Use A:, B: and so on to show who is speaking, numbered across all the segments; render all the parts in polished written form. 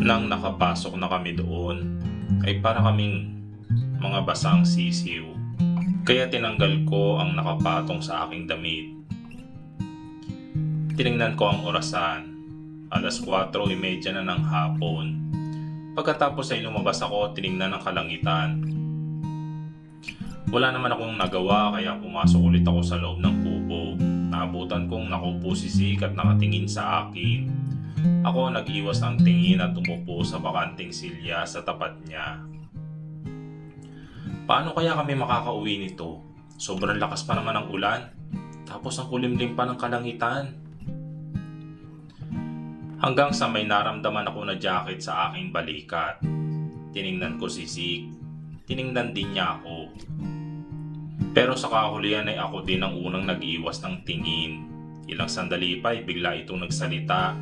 A: Nang nakapasok na kami doon, ay para kaming mga basang sisiw. Kaya tinanggal ko ang nakapatong sa aking damit. Tiningnan ko ang orasan. 4:30 na ng hapon. Pagkatapos ay lumabas ako, tiningnan ang kalangitan. Wala naman akong nagawa kaya pumasok ulit ako sa loob ng kubo. Naabutan kong nakaupo si Zik at nakatingin sa akin. Ako nag-iwas ng tingin at umupo sa bakanting silya sa tapat niya. Paano kaya kami makakauwi nito? Sobrang lakas pa naman ng ulan. Tapos ang kulimlim pa ng kalangitan. Hanggang sa may naramdaman ako na jacket sa aking balikat. Tiningnan ko si Zik. Tiningnan din niya ako. Pero sa kahulihan ay ako din ang unang nag-iwas ng tingin. Ilang sandali pa ay bigla itong nagsalita.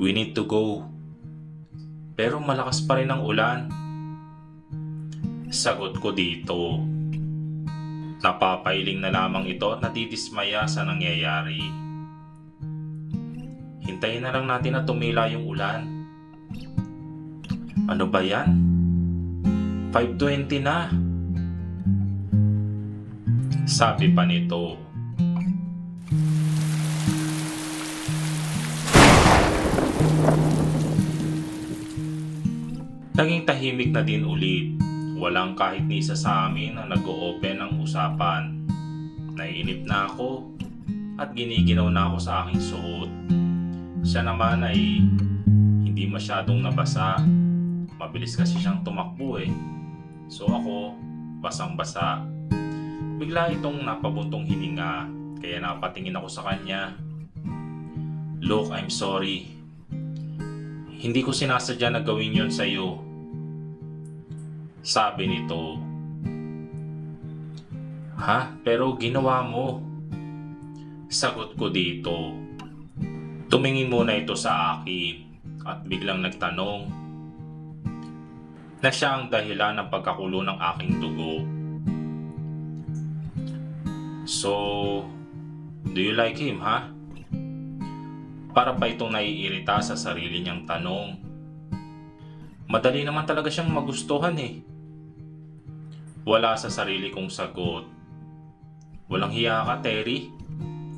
A: We need to go. Pero malakas pa rin ang ulan. Sagot ko dito. Napapailing na lamang ito at nadidismaya sa nangyayari. Hintayin na lang natin na tumila yung ulan. Ano ba yan? 5:20 na. Sabi pa nito. Naging tahimik na din ulit. Walang kahit ni isa sa amin na nag-o-open ng usapan. Naiinip na ako at giniginaw na ako sa aking suot. Siya naman ay hindi masyadong nabasa. Mabilis kasi siyang tumakbo eh. So ako, basang-basa. Bigla itong napabuntong hininga, kaya napatingin ako sa kanya. Look, I'm sorry. Hindi ko sinasadya na gawin yon sa'yo. Sabi nito. Ha? Pero ginawa mo. Sagot ko dito. Tumingin muna ito sa akin at biglang nagtanong na siya ang dahilan ng pagkakulo ng aking dugo. So, do you like him, ha? Para pa itong naiirita sa sarili niyang tanong. Madali naman talaga siyang magustuhan eh. Wala sa sarili kong sagot. Walang hiya ka, Terry.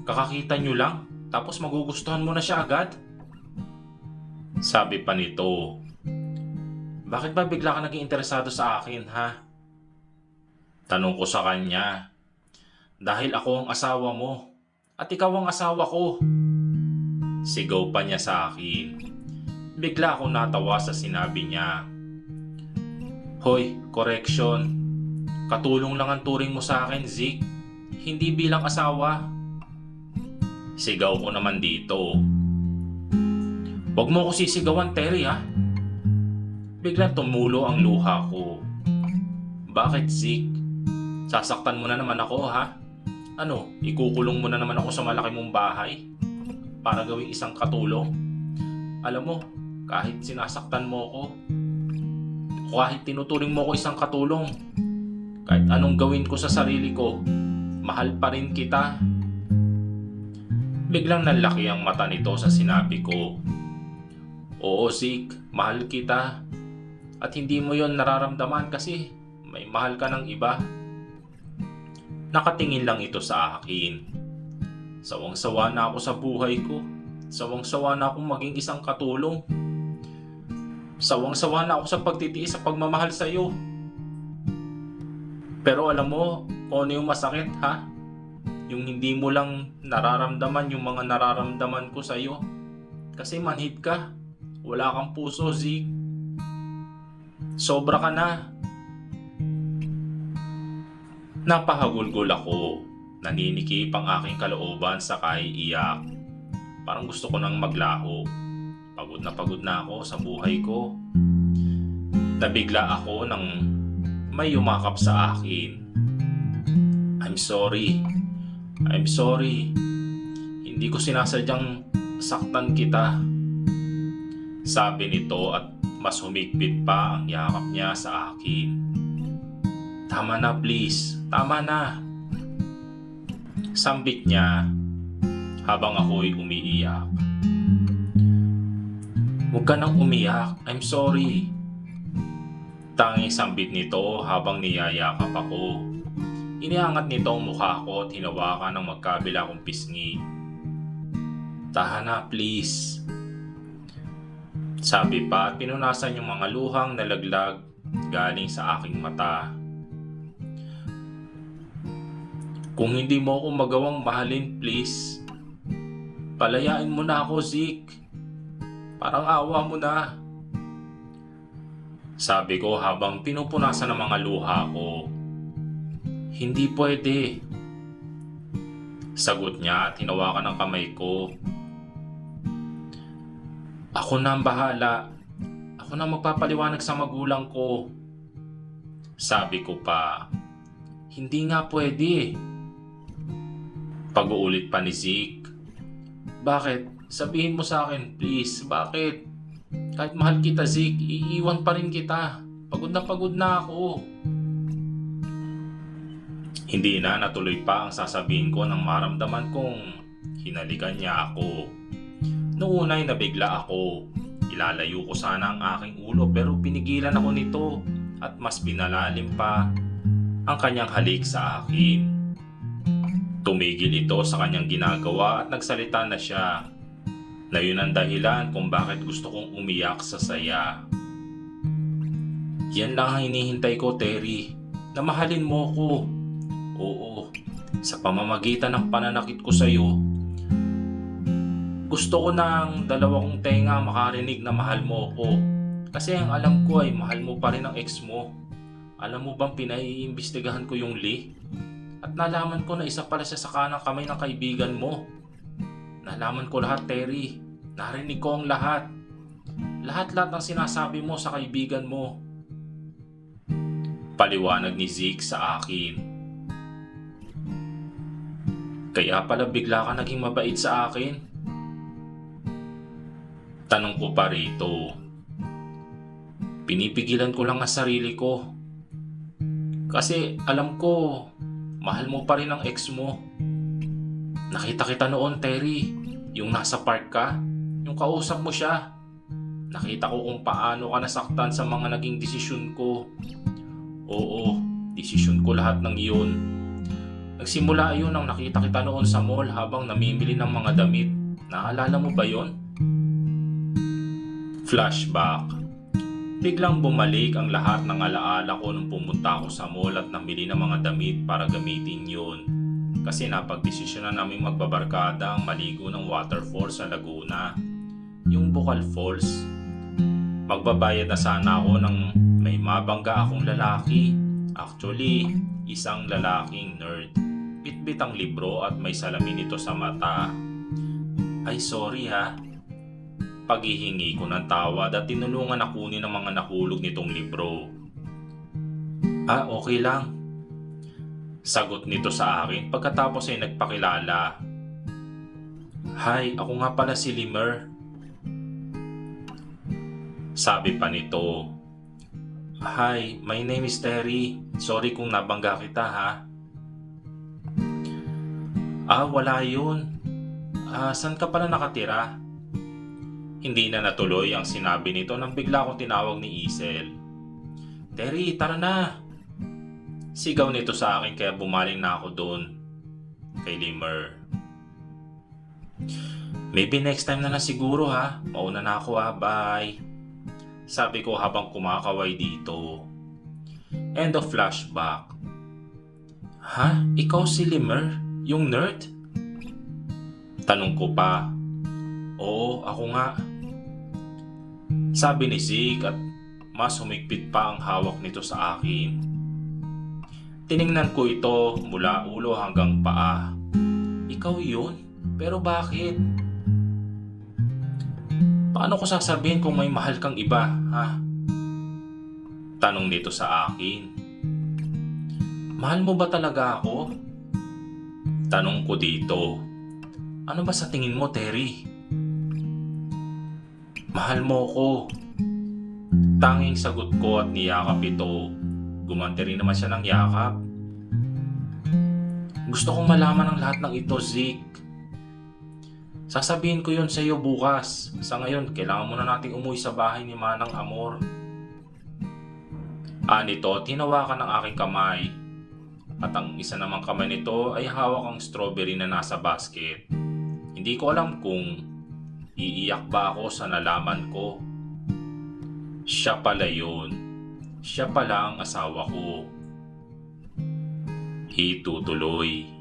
A: Kakakita niyo lang, tapos magugustuhan mo na siya agad. Sabi pa nito. Bakit ba bigla ka naging interesado sa akin, ha? Tanong ko sa kanya. Dahil ako ang asawa mo at ikaw ang asawa ko. Sigaw pa niya sa akin. Bigla akong natawa sa sinabi niya. Hoy, correction. Katulong lang ang turing mo sa akin, Zik. Hindi bilang asawa. Sigaw ko naman dito. Huwag mo ko sisigawan, Terry, ha? Biglang tumulo ang luha ko. Bakit, Zik? Sasaktan mo na naman ako, ha? Ano, ikukulong mo na naman ako sa malaki mong bahay para gawing isang katulong? Alam mo, kahit sinasaktan mo ako, kahit tinuturing mo ko isang katulong, kahit anong gawin ko sa sarili ko, mahal pa rin kita. Biglang nalaki ang mata nito sa sinabi ko. Oo, Zik, mahal kita. At hindi mo yon nararamdaman kasi may mahal ka ng iba. Nakatingin lang ito sa akin. Sawang-sawa na ako sa buhay ko. Sawang-sawa na akong maging isang katulong. Sawang-sawa na ako sa pagtitiis sa pagmamahal sa iyo. Pero alam mo kung ano yung masakit, ha? Yung hindi mo lang nararamdaman yung mga nararamdaman ko sa iyo. Kasi manhid ka. Wala kang puso, Zik. Sobra ka na. Napahagulgol ako. Naninikip ang aking kalooban sa kaiiyak. Parang gusto ko nang maglaho. Pagod na ako sa buhay ko. Nabigla ako nang may yumakap sa akin. I'm sorry. I'm sorry. Hindi ko sinasadyang saktan kita. Sabi nito at mas humigpit pa ang yakap niya sa akin. Tama na, please. Tama na. Sambit niya habang ako'y umiiyak. Huwag ka nang umiyak. I'm sorry. Tanging sambit nito habang niyayakap ako. Iniangat nito ang mukha ko at hinawakan ng magkabila kong pisngi. Tahan na please. Sabi pa at pinunasan yung mga luhang nalaglag galing sa aking mata. Kung hindi mo ako magawang mahalin, please. Palayain mo na ako, Zeke. Parang awa mo na. Sabi ko habang pinupunasan ng mga luha ko. Hindi pwede. Sagot niya at hinawakan ng kamay ko. Ako na ang bahala. Ako na magpapaliwanag sa magulang ko. Sabi ko pa. Hindi nga pwede. Pag-uulit pa ni Zeke. Bakit? Sabihin mo sa akin, please. Bakit? Kahit mahal kita, Zeke, iiwan pa rin kita. Pagod na ako. Hindi na natuloy pa ang sasabihin ko nang maramdaman kong hinalikan niya ako. Noong una'y nabigla ako. Ilalayo ko sana ang aking ulo pero pinigilan ako nito at mas pinalalim pa ang kanyang halik sa akin. Tumigil ito sa kanyang ginagawa at nagsalita na siya na yun ang dahilan kung bakit gusto kong umiyak sa saya. Yan lang ang hinihintay ko, Terry, na mahalin mo ko. Oo, sa pamamagitan ng pananakit ko sa iyo, gusto ko ng dalawa kong tenga makarinig na mahal mo ko. Kasi ang alam ko ay mahal mo pa rin ang ex mo. Alam mo bang pinaiimbestigahan ko yung Lee? At nalaman ko na isa pala siya sa kanang kamay ng kaibigan mo. Nalaman ko lahat, Terry. Narinig ko ang lahat. Lahat-lahat ng sinasabi mo sa kaibigan mo. Paliwanag ni Zeke sa akin. Kaya pala bigla ka naging mabait sa akin? Tanong ko pa rito. Pinipigilan ko lang ang sarili ko. Kasi alam ko, mahal mo pa rin ang ex mo. Nakita kita noon, Terry. Yung nasa park ka, yung kausap mo siya. Nakita ko kung paano ka nasaktan sa mga naging desisyon ko. Oo, desisyon ko lahat ng iyon. Nagsimula iyon nang nakita kita noon sa mall habang namimili ng mga damit. Naalala mo ba yon? Flashback. Biglang bumalik ang lahat ng alaala ko nung pumunta ako sa mall at namili ng mga damit para gamitin yun. Kasi napagdesisyon na namin magbabarkada ang maligo ng waterfall sa Laguna. Yung Bukal Falls. Magbabayad na sana ako ng may mabangga akong lalaki. Actually, isang lalaking nerd. Bitbit ang libro at may salamin ito sa mata. Ay sorry ha. Paghihingi ko ng tawad at tinulungan na kunin ang mga nahulog nitong libro. Ah, okay lang. Sagot nito sa akin pagkatapos ay nagpakilala. Hi, ako nga pala si Limer. Sabi pa nito. Hi, my name is Terry. Sorry kung nabangga kita ha. Ah, wala yun. Saan ka pala nakatira? Hindi na natuloy ang sinabi nito nang bigla akong tinawag ni Isel. Terry, tara na! Sigaw nito sa akin kaya bumaling na ako doon kay Limer. Maybe next time na lang siguro ha. Mauna na ako ha, bye. Sabi ko habang kumakaway dito. End of flashback. Ha? Ikaw si Limer? Yung nerd? Tanong ko pa. Oo, ako nga. Sabi ni Zeke at mas humigpit pa ang hawak nito sa akin. Tiningnan ko ito mula ulo hanggang paa. Ikaw yun? Pero bakit? Paano ko sasabihin kung may mahal kang iba, ha? Tanong nito sa akin. Mahal mo ba talaga ako? Tanong ko dito. Ano ba sa tingin mo, Terry? Mahal mo ko. Tanging sagot ko at niyakap ito. Gumanti rin naman siya ng yakap. Gusto kong malaman ang lahat ng ito, Zeke. Sasabihin ko yun sa iyo bukas. Sa ngayon, kailangan muna nating umuwi sa bahay ni Manang Amor. Nito, tinawakan ng aking kamay. At ang isa namang kamay nito ay hawak ang strawberry na nasa basket. Hindi ko alam kung iiyak ba ako sa nalaman ko. Siya pala yun. Siya pala ang asawa ko. Itutuloy.